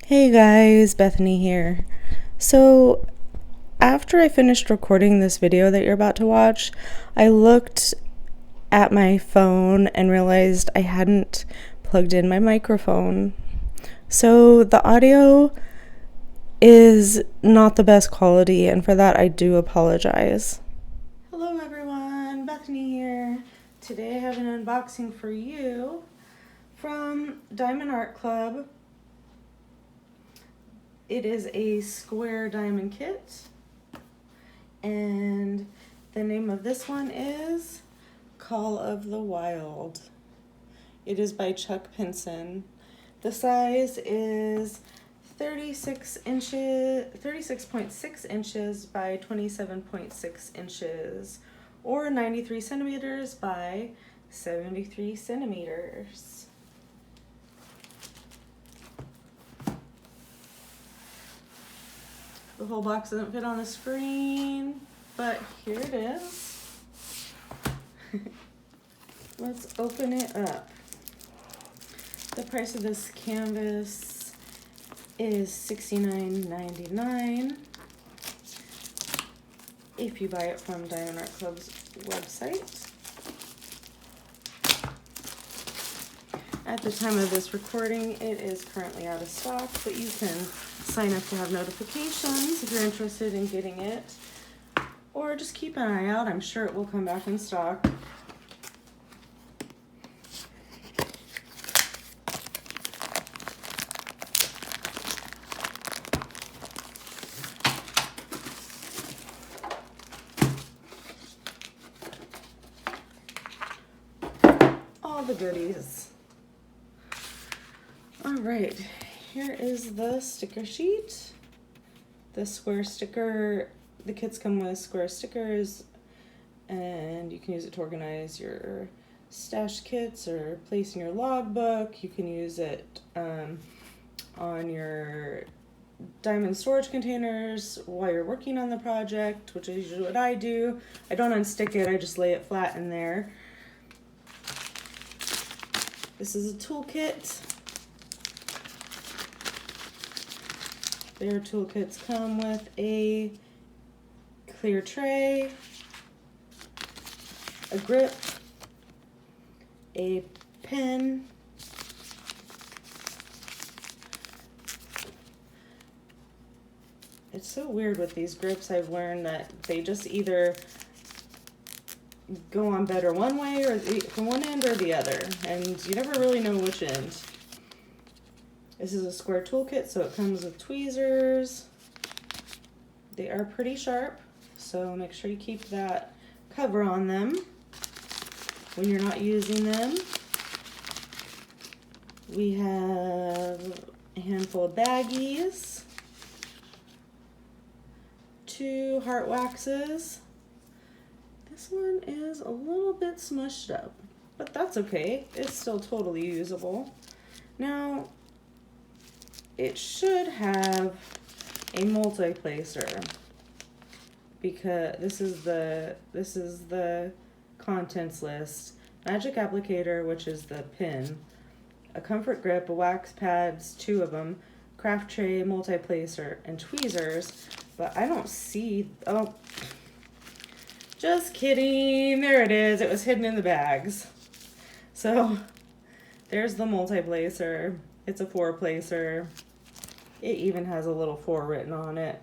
Hey guys, Bethany here. So, after I finished recording this video that you're about to watch, I looked at my phone and realized I hadn't plugged in my microphone. So, the audio is not the best quality, and for that I do apologize. Hello everyone, Bethany here. Today I have an unboxing for you from Diamond Art Club. It is a square diamond kit, and the name of this one is Call of the Wild. It is by Chuck Pinson. The size is 36 inches, 36.6 inches by 27.6 inches, or 93 centimeters by 73 centimeters. The whole box doesn't fit on the screen, but here it is. Let's open it up. The price of this canvas is $69.99 if you buy it from Diamond Art Club's website. At the time of this recording, it is currently out of stock, but you can sign up to have notifications if you're interested in getting it, or just keep an eye out. I'm sure it will come back in stock. All the goodies. All right, here is the sticker sheet. The square sticker, the kits come with square stickers, and you can use it to organize your stash kits or place in your logbook. You can use it on your diamond storage containers while you're working on the project, which is usually what I do. I don't unstick it, I just lay it flat in there. This is a toolkit. Their toolkits come with a clear tray, a grip, a pen, it's so weird with these grips. I've learned that they just either go on better one way or from one end or the other, and you never really know which end. This is a square toolkit, so it comes with tweezers. They are pretty sharp, so make sure you keep that cover on them when you're not using them. We have a handful of baggies, 2 heart waxes. This one is a little bit smushed up, but that's okay. It's still totally usable. Now, it should have a multi-placer because this is the contents list. Magic applicator, which is the pin, a comfort grip, a wax pads, 2 of them, craft tray, multi-placer, and tweezers. But I don't see. Oh, just kidding. There it is. It was hidden in the bags. So there's the multi-placer. It's a 4-placer. It even has a little 4 written on it.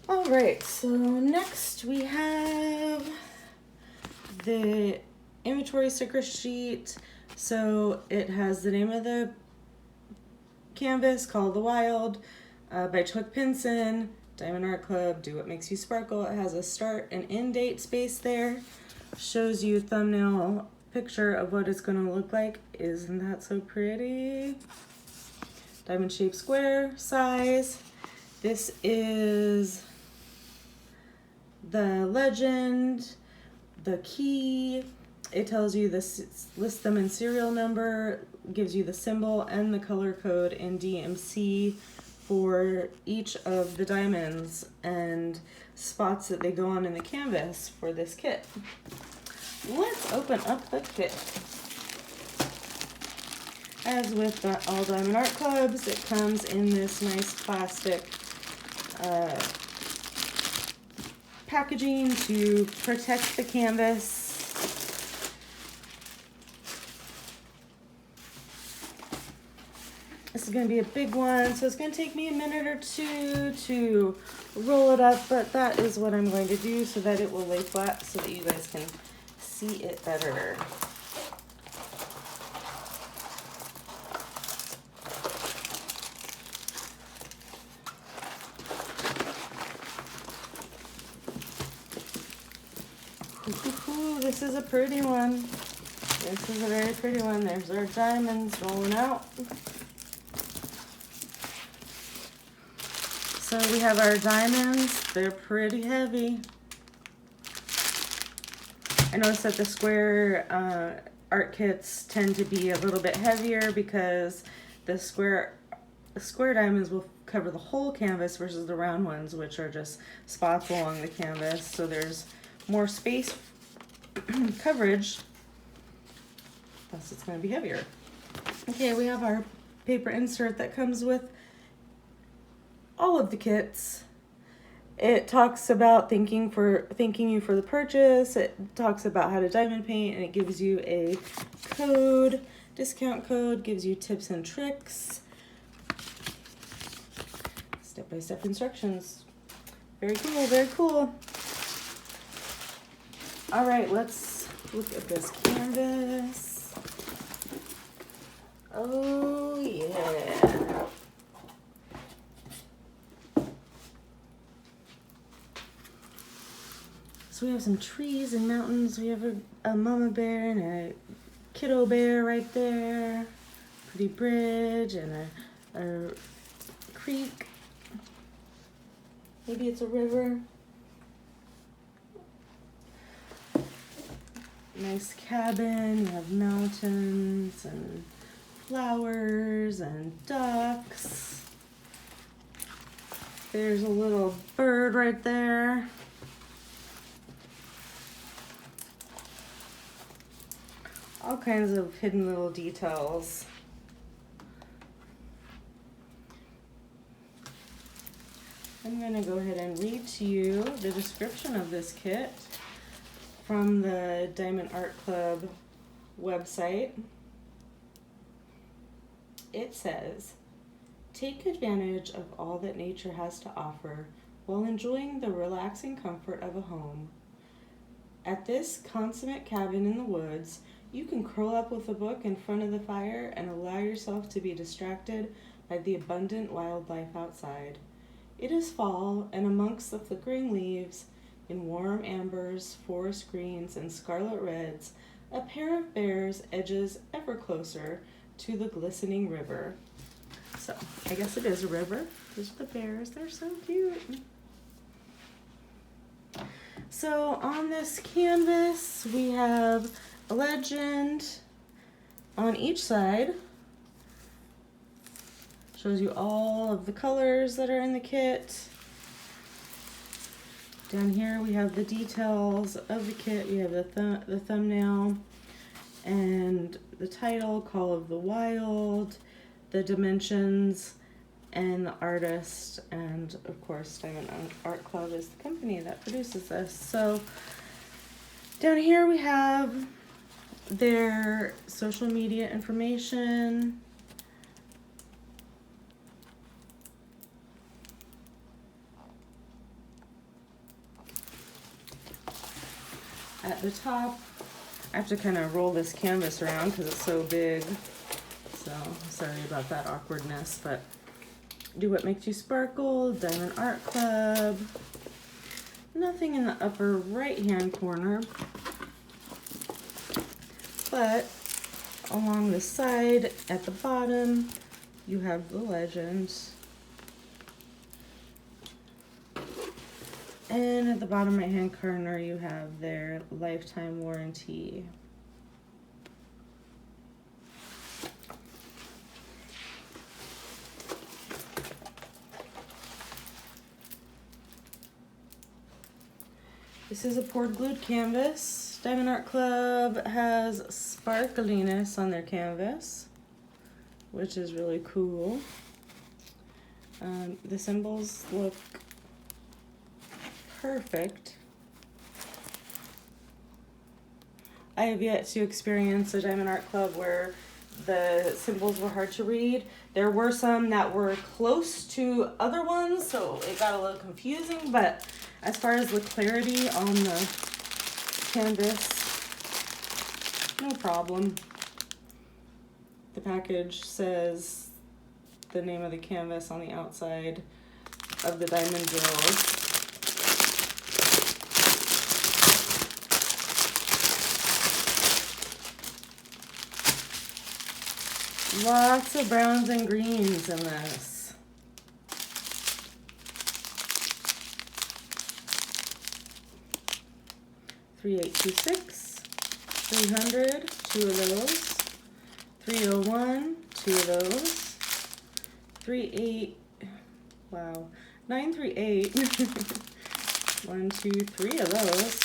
All right, so next we have the inventory sticker sheet. So it has the name of the canvas, Call of the Wild, by Chuck Pinson, Diamond Art Club, Do What Makes You Sparkle. It has a start and end date space there. Shows you a thumbnail picture of what it's going to look like. Isn't that so pretty? Diamond shaped square size. This is the legend, the key. It tells you this, lists them in serial number, gives you the symbol and the color code in DMC for each of the diamonds and spots that they go on in the canvas for this kit. Let's open up the kit. As with all Diamond Art Clubs, it comes in this nice plastic packaging to protect the canvas. This is going to be a big one, so it's going to take me a minute or two to roll it up, but that is what I'm going to do so that it will lay flat so that you guys can see it better. Ooh, this is a pretty one. This is a very pretty one. There's our diamonds rolling out. So we have our diamonds. They're pretty heavy. I noticed that the square art kits tend to be a little bit heavier because the square diamonds will cover the whole canvas versus the round ones, which are just spots along the canvas. So there's more space coverage, plus it's going to be heavier. Okay, we have our paper insert that comes with all of the kits. It talks about thanking you for the purchase. It talks about how to diamond paint, and it gives you a code, discount code, gives you tips and tricks, step-by-step instructions. Very cool, very cool. All right, let's look at this canvas. Oh yeah. So we have some trees and mountains. We have a mama bear and a kiddo bear right there. Pretty bridge and a creek. Maybe it's a river. Nice cabin. You have mountains and flowers and ducks. There's a little bird right there. All kinds of hidden little details. I'm going to go ahead and read to you the description of this kit from the Diamond Art Club website. It says, take advantage of all that nature has to offer while enjoying the relaxing comfort of a home. At this consummate cabin in the woods, you can curl up with a book in front of the fire and allow yourself to be distracted by the abundant wildlife outside. It is fall, and amongst the flickering leaves, in warm ambers, forest greens, and scarlet reds, a pair of bears edges ever closer to the glistening river. So, I guess it is a river. These are the bears. They're so cute. So, on this canvas, we have a legend on each side. Shows you all of the colors that are in the kit. Down here we have the details of the kit. We have the thumbnail and the title, Call of the Wild, the dimensions, and the artist, and of course Diamond Art Club is the company that produces this. So down here we have their social media information. At the top, I have to kind of roll this canvas around because it's so big. So sorry about that awkwardness, but do what makes you sparkle, Diamond Art Club. Nothing in the upper right-hand corner, but along the side at the bottom, you have the legends. And at the bottom right-hand corner, you have their lifetime warranty. This is a poured glued canvas. Diamond Art Club has sparkliness on their canvas. which is really cool. The symbols look perfect. I have yet to experience a Diamond Art Club where the symbols were hard to read. There were some that were close to other ones, so it got a little confusing, but as far as the clarity on the canvas, no problem. The package says the name of the canvas on the outside of the diamond drills. Lots of browns and greens in this. $3826, $300, 2 of those. $301, 2 of those. Wow, 938. 1, 2, 3 of those.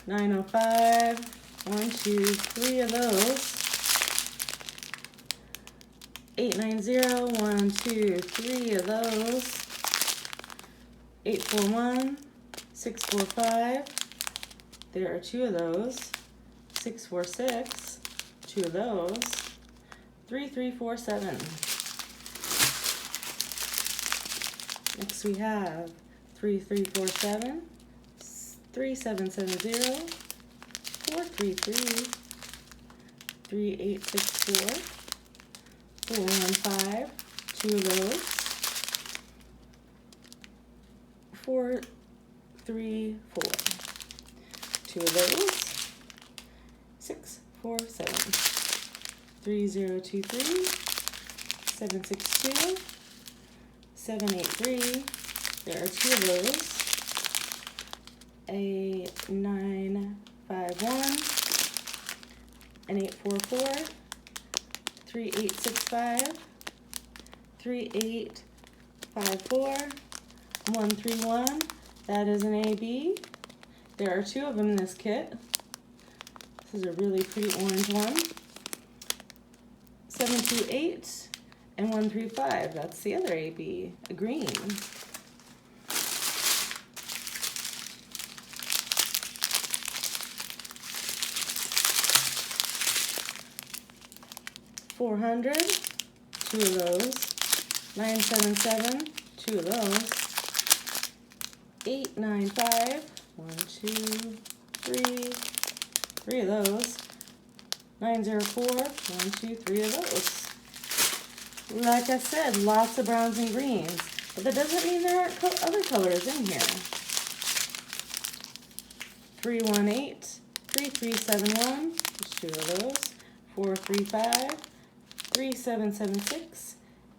905, 1, 2, 3 of those. 890, 1, 2, 3 of those. 841, 645. There are 2 of those. 646, 2 of those. 3347. Next we have 3347, 3770, 433, 3864, 415, 2 of those. 434, 2 of those. 647, 3023, 762, 783. There are 2 of those. A 951, an 844, 3865, 3854, 131. That is an AB. There are 2 of them in this kit. This is a really pretty orange one. 728 and 135. That's the other AB, a green. $400, 2 of those. 977, 2 of those. 895, 1, 2, 3, 3 of those. 904, 1, 2, 3 of those. Like I said, lots of browns and greens, but that doesn't mean there aren't other colors in here. 318, 3371, there's 2 of those. 435, 3776,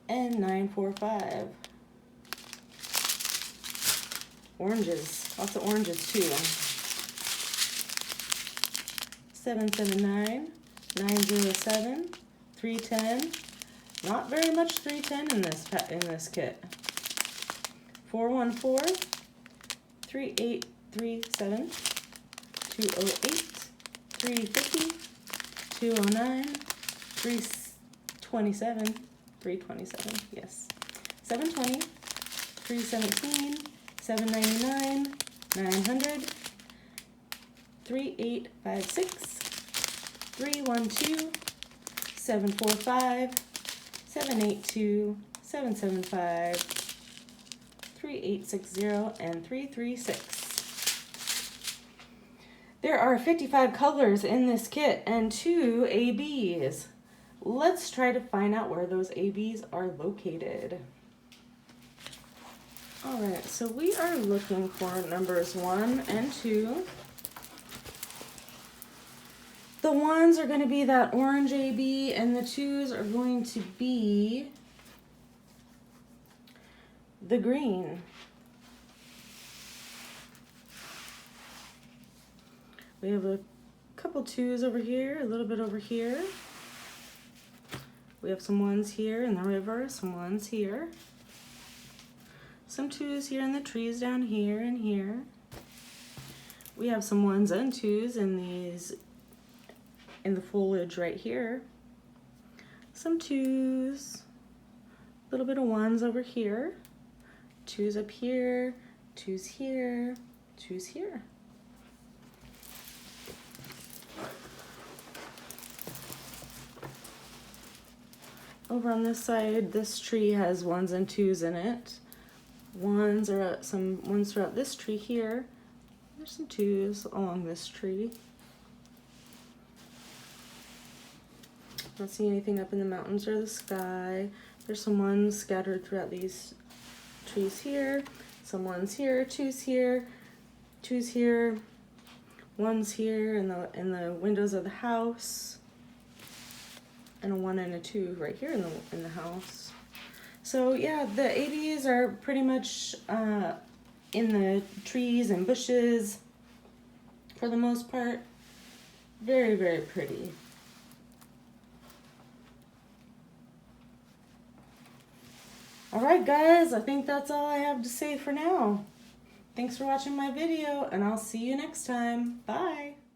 and 945. Oranges, lots of oranges too. 779, 907, 310. Not very much 310 in this kit. 414, 3837, 208, 350, 209, 327, 327, yes. 720, 317, 799, 900, 3856, 312, 745, 782, 775, 3860, and 336. There are 55 colors in this kit and 2 ABs. Let's try to find out where those ABs are located. Alright, so we are looking for numbers 1 and 2. The 1s are going to be that orange AB, and the 2s are going to be the green. We have a couple 2s over here, a little bit over here. We have some 1s here in the river, some 1s here. Some 2s here in the trees down here and here. We have some 1s and 2s in the foliage right here. some 2s, a little bit of 1s over here, 2s up here, 2s here, 2s here. Over on this side, this tree has 1s and 2s in it. 1s are some 1s throughout this tree here. There's some 2s along this tree. Don't see anything up in the mountains or the sky. There's some 1s scattered throughout these trees here. Some 1s here, 2s here, 2s here, 1s here in the windows of the house, and a 1 and a 2 right here in the house. So yeah, the 80s are pretty much in the trees and bushes for the most part. Very, very pretty. Alright guys, I think that's all I have to say for now. Thanks for watching my video, and I'll see you next time. Bye!